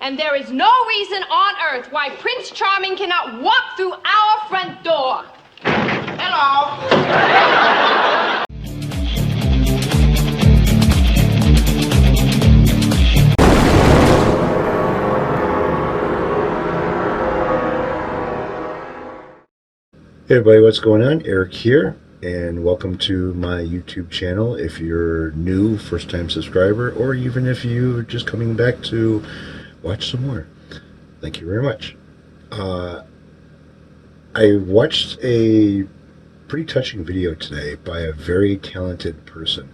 And there is no reason on earth why Prince Charming cannot walk through our front door. Hello. Hey everybody, what's going on? Eric here, and welcome to my YouTube channel. If you're new, first time subscriber, or even if you're just coming back to watch some more, thank you very much. I watched a pretty touching video today by a very talented person,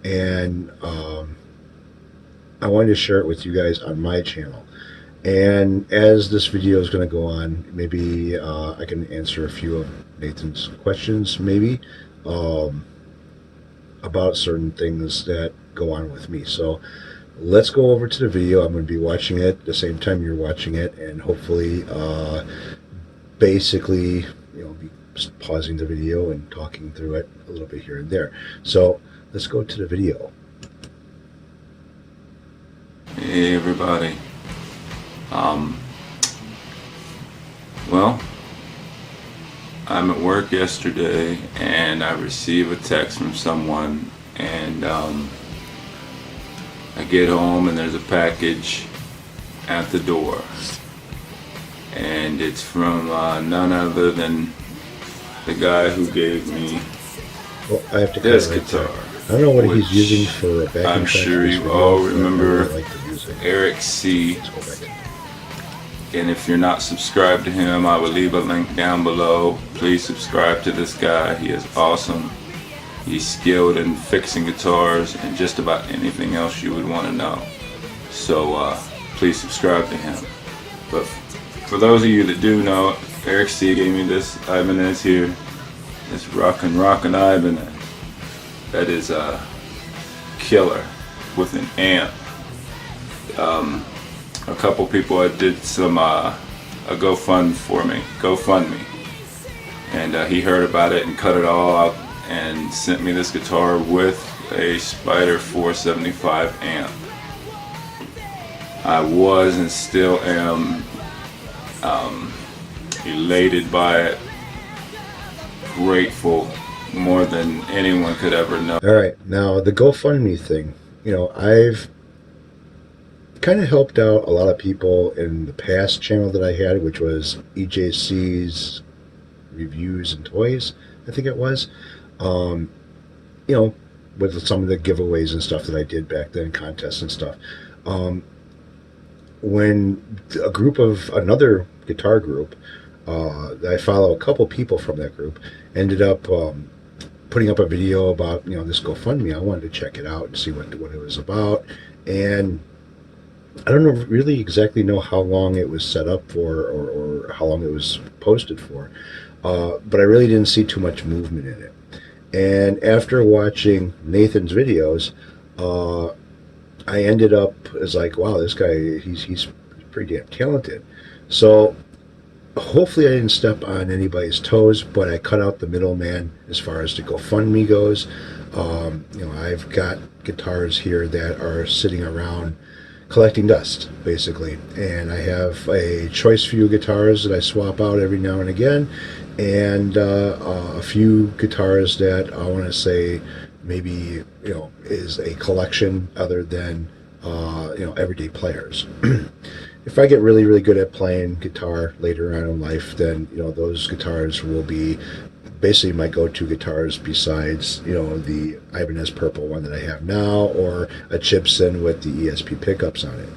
and I wanted to share it with you guys on my channel. And as this video is going to go on, maybe I can answer a few of Nathan's questions, maybe, about certain things that go on with me. So let's go over to the video. I'm going to be watching it at the same time you're watching it, and hopefully basically, be just pausing the video and talking through it a little bit here and there. So let's go to the video. Hey everybody. Well, I'm at work yesterday and I receive a text from someone, and I get home and there's a package at the door, and it's from none other than the guy who gave me this guitar. I don't know what he's using for a backing track. I'm sure you all remember Eric C. And if you're not subscribed to him, I will leave a link down below. Please subscribe to this guy. He is awesome. He's skilled in fixing guitars and just about anything else you would want to know. So please subscribe to him. But for those of you that do know, Eric C gave me this Ibanez here. This rockin' Ibanez. That is a killer with an amp. A couple people did some a GoFundMe, and he heard about it and cut it all out and sent me this guitar with a Spider 475 amp. I was and still am elated by it, grateful more than anyone could ever know. Alright, now the GoFundMe thing, I've kind of helped out a lot of people in the past channel that I had, which was EJC's Reviews and Toys, I think it was. With some of the giveaways and stuff that I did back then, contests and stuff. When another guitar group, I follow a couple people from that group, ended up putting up a video about this GoFundMe. I wanted to check it out and see what it was about, and I don't really exactly know how long it was set up for, or how long it was posted for, but I really didn't see too much movement in it. And after watching Nathan's videos, I ended up as like, wow, this guy, he's pretty damn talented. So hopefully I didn't step on anybody's toes, but I cut out the middleman as far as the GoFundMe goes. I've got guitars here that are sitting around collecting dust, basically, and I have a choice few guitars that I swap out every now and again, and a few guitars that I want to say maybe is a collection other than everyday players. If I get really, really good at playing guitar later on in life, then those guitars will be basically my go-to guitars besides the Ibanez purple one that I have now, or a Gibson with the ESP pickups on it.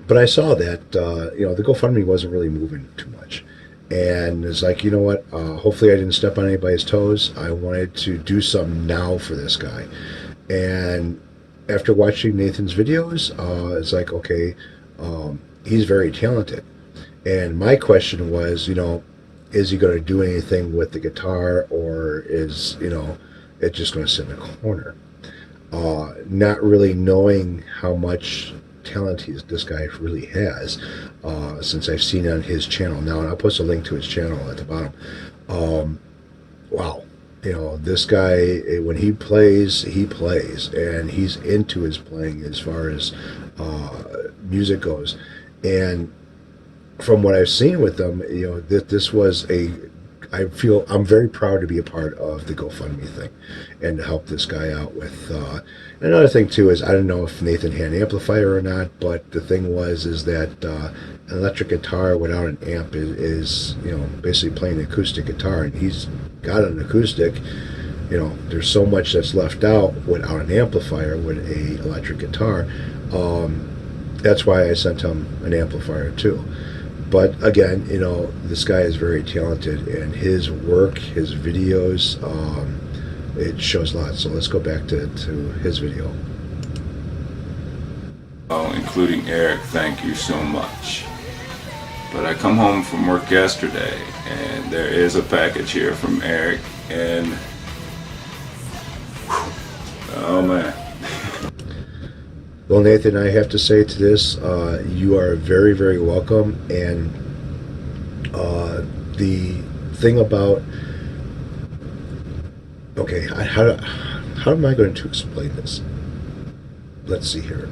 But I saw that the GoFundMe wasn't really moving too much, and it's like, what, hopefully I didn't step on anybody's toes. I wanted to do something now for this guy, and after watching Nathan's videos, it's like, okay, he's very talented, and my question was, is he going to do anything with the guitar, or is it just going to sit in a corner? Not really knowing how much talent this guy really has, since I've seen it on his channel now, and I'll post a link to his channel at the bottom. Wow, this guy, when he plays, and he's into his playing as far as music goes. And from what I've seen with them, you know, this was I feel I'm very proud to be a part of the GoFundMe thing and to help this guy out with. Another thing too is I don't know if Nathan had an amplifier or not, but the thing is that an electric guitar without an amp is you know, basically playing an acoustic guitar, and he's got an acoustic. You know, there's so much that's left out without an amplifier with a electric guitar. That's why I sent him an amplifier too. But again, you know, this guy is very talented, and his work, his videos, it shows a lot. So let's go back to his video. Oh, including Eric, thank you so much. But I come home from work yesterday, and there is a package here from Eric, and oh man. Well, Nathan, I have to say to this, you are very, very welcome. And the thing about, okay, how am I going to explain this? Let's see here.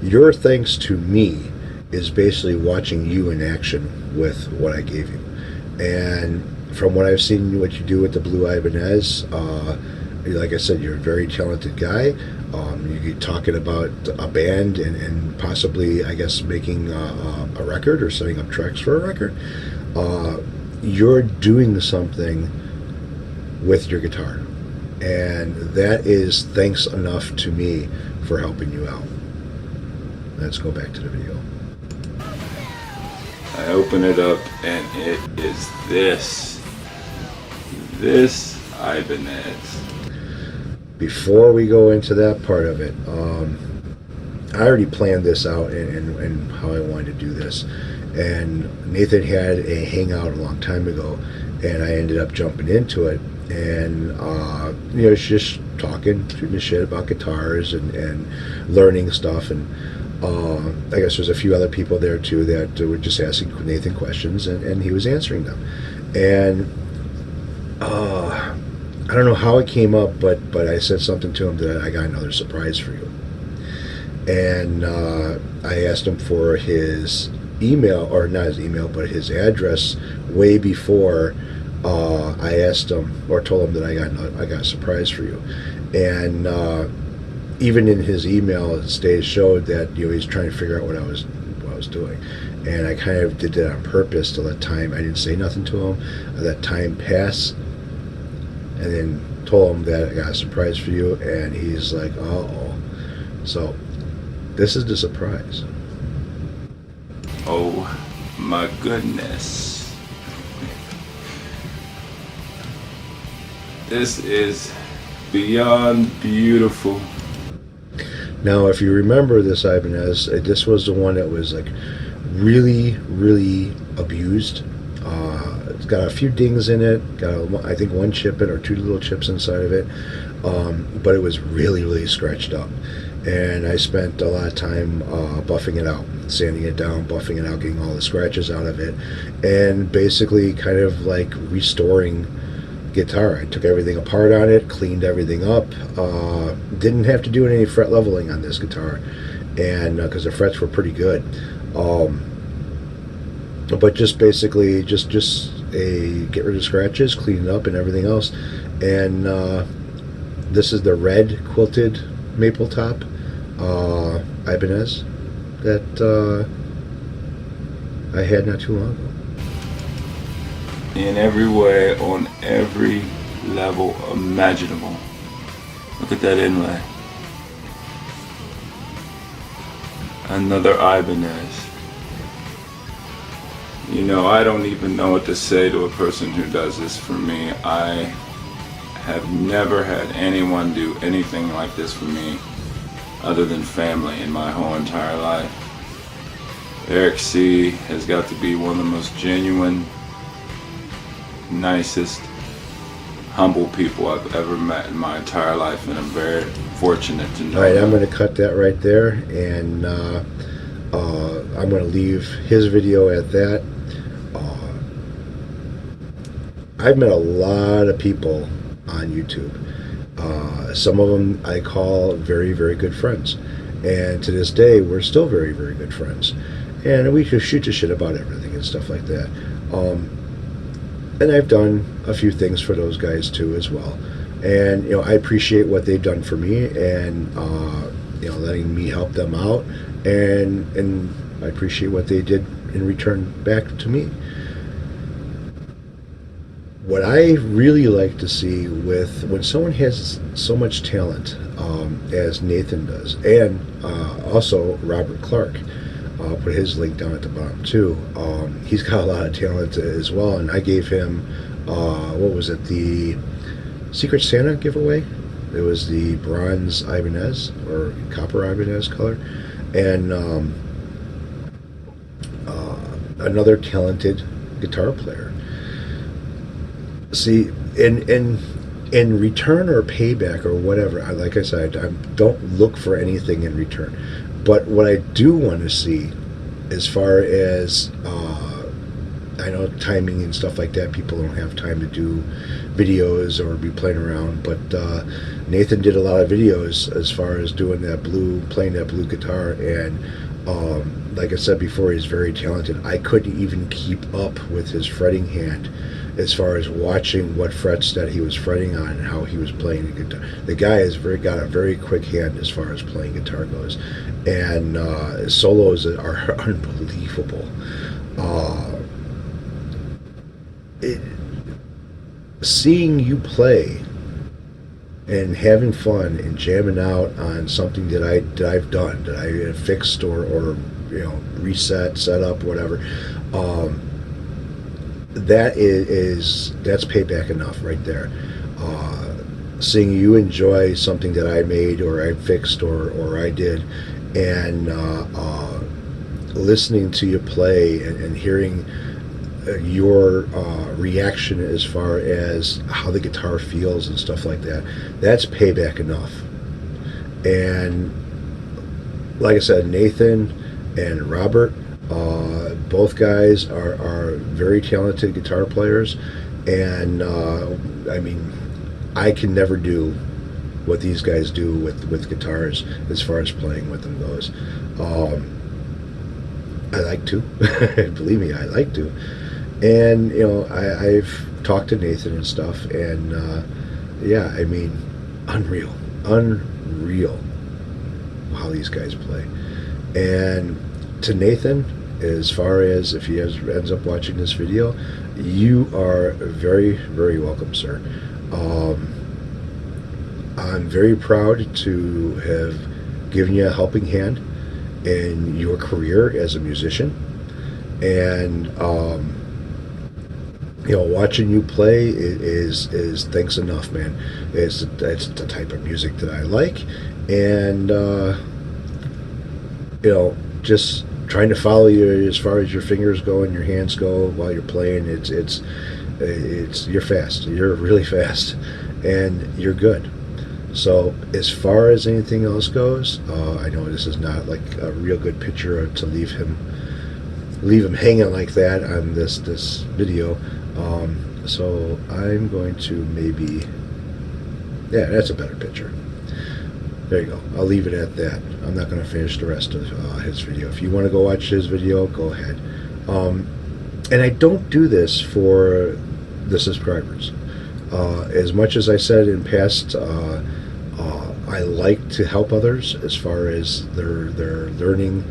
Your thanks to me is basically watching you in action with what I gave you. And from what I've seen, what you do with the Blue Ibanez, like I said, you're a very talented guy. You're talking about a band and possibly, I guess, making a record or setting up tracks for a record. You're doing something with your guitar, and that is thanks enough to me for helping you out. Let's go back to the video. I open it up, and it is this Ibanez. Before we go into that part of it, I already planned this out and how I wanted to do this. And Nathan had a hangout a long time ago, and I ended up jumping into it. And, you know, just talking, shooting the shit about guitars and learning stuff. And I guess there's a few other people there too that were just asking Nathan questions, and he was answering them. And I don't know how it came up, but I said something to him that I got another surprise for you. And I asked him for his email, or not his email, but his address way before I asked him or told him that I got a surprise for you. And even in his email, it showed that, you know, he's trying to figure out what I was doing. And I kind of did that on purpose to let time. I didn't say nothing to him. I let time pass. And then told him that I got a surprise for you, and he's like, uh-oh. So, this is the surprise. Oh my goodness. This is beyond beautiful. Now, if you remember this Ibanez, this was the one that was like really, really abused. It's got a few dings in it, got I think one chip in or two little chips inside of it, but it was really, really scratched up. And I spent a lot of time buffing it out, sanding it down, buffing it out, getting all the scratches out of it, and basically kind of like restoring guitar. I took everything apart on it, cleaned everything up, didn't have to do any fret leveling on this guitar, and because the frets were pretty good. But just basically just get rid of scratches, clean it up, and everything else. And this is the red quilted maple top Ibanez that I had not too long ago. In every way, on every level imaginable. Look at that inlay. Another Ibanez. You know, I don't even know what to say to a person who does this for me. I have never had anyone do anything like this for me other than family in my whole entire life. Eric C. has got to be one of the most genuine, nicest, humble people I've ever met in my entire life, and I'm very fortunate to know. Alright, I'm going to cut that right there, and I'm going to leave his video at that. I've met a lot of people on YouTube. Some of them I call very, very good friends. And to this day, we're still very, very good friends. And we could shoot the shit about everything and stuff like that. And I've done a few things for those guys too as well. And, I appreciate what they've done for me, and, letting me help them out. And I appreciate what they did in return back to me. What I really like to see when someone has so much talent, as Nathan does, and also Robert Clark, I'll put his link down at the bottom too. He's got a lot of talent as well, and I gave him, what was it, the Secret Santa giveaway? It was the bronze Ibanez, or copper Ibanez color, and another talented guitar player. See, in return or payback or whatever, like I said, I don't look for anything in return. But what I do want to see, as far as, I know timing and stuff like that, people don't have time to do videos or be playing around, but Nathan did a lot of videos as far as playing that blue guitar, and like I said before, he's very talented. I couldn't even keep up with his fretting hand as far as watching what frets that he was fretting on and how he was playing the guitar. The guy has got a very quick hand as far as playing guitar goes, and solos are unbelievable. Seeing you play and having fun and jamming out on something that I've done, that I have fixed or reset, set up, whatever. That's payback enough right there. Seeing you enjoy something that I made or I fixed or I did, and listening to you play and hearing your reaction as far as how the guitar feels and stuff like that, that's payback enough. And like I said, Nathan and Robert, both guys are very talented guitar players, and I can never do what these guys do with guitars as far as playing with them goes. I like to. Believe me, I like to. And I've talked to Nathan and stuff, and unreal how these guys play. And to Nathan, as far as if he ends up watching this video, you are very, very welcome, sir. I'm very proud to have given you a helping hand in your career as a musician, and watching you play is thanks enough, man. It's the type of music that I like, and just trying to follow you as far as your fingers go and your hands go while you're playing. It's you're fast. You're really fast, and you're good. So as far as anything else goes, I know this is not like a real good picture to leave him hanging like that on this video. So I'm going to maybe, that's a better picture. There you go. I'll leave it at that. I'm not going to finish the rest of his video. If you want to go watch his video, go ahead. And I don't do this for the subscribers. As much as I said in past, I like to help others as far as they're learning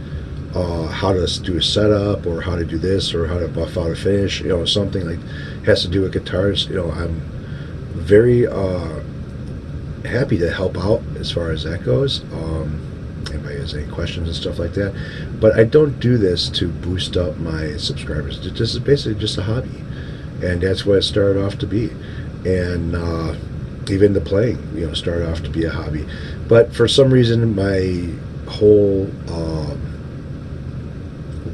how to do a setup, or how to do this, or how to buff out a finish, something like has to do with guitars. I'm very happy to help out as far as that goes. Anybody has any questions and stuff like that, but I don't do this to boost up my subscribers. This is basically just a hobby, and that's what it started off to be. And even the playing, started off to be a hobby. But for some reason, my whole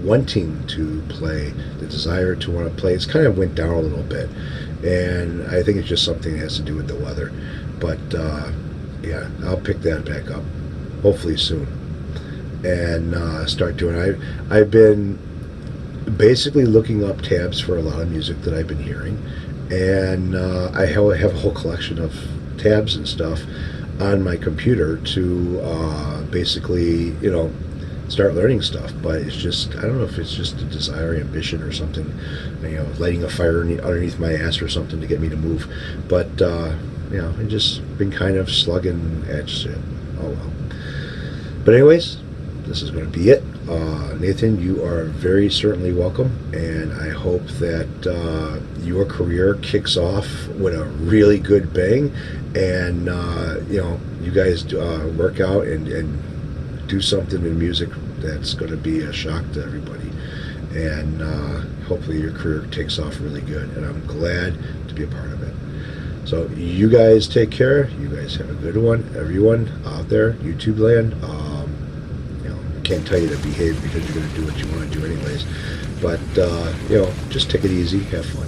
wanting to play, the desire to want to play, it's kind of went down a little bit. And I think it's just something that has to do with the weather. But I'll pick that back up hopefully soon, and start doing. I've been basically looking up tabs for a lot of music that I've been hearing, and I have a whole collection of tabs and stuff on my computer to basically, start learning stuff. But it's just, I don't know if it's just a desire, ambition, or something, lighting a fire underneath my ass or something to get me to move. But I've just been kind of slugging at shit. Oh well. But anyways, this is going to be it. Nathan, you are very certainly welcome, and I hope that your career kicks off with a really good bang, and you guys work out and do something in music that's going to be a shock to everybody, and hopefully your career takes off really good, and I'm glad to be a part of it. So you guys take care. You guys have a good one. Everyone out there, YouTube land. I can't tell you to behave because you're going to do what you want to do anyways. But just take it easy. Have fun.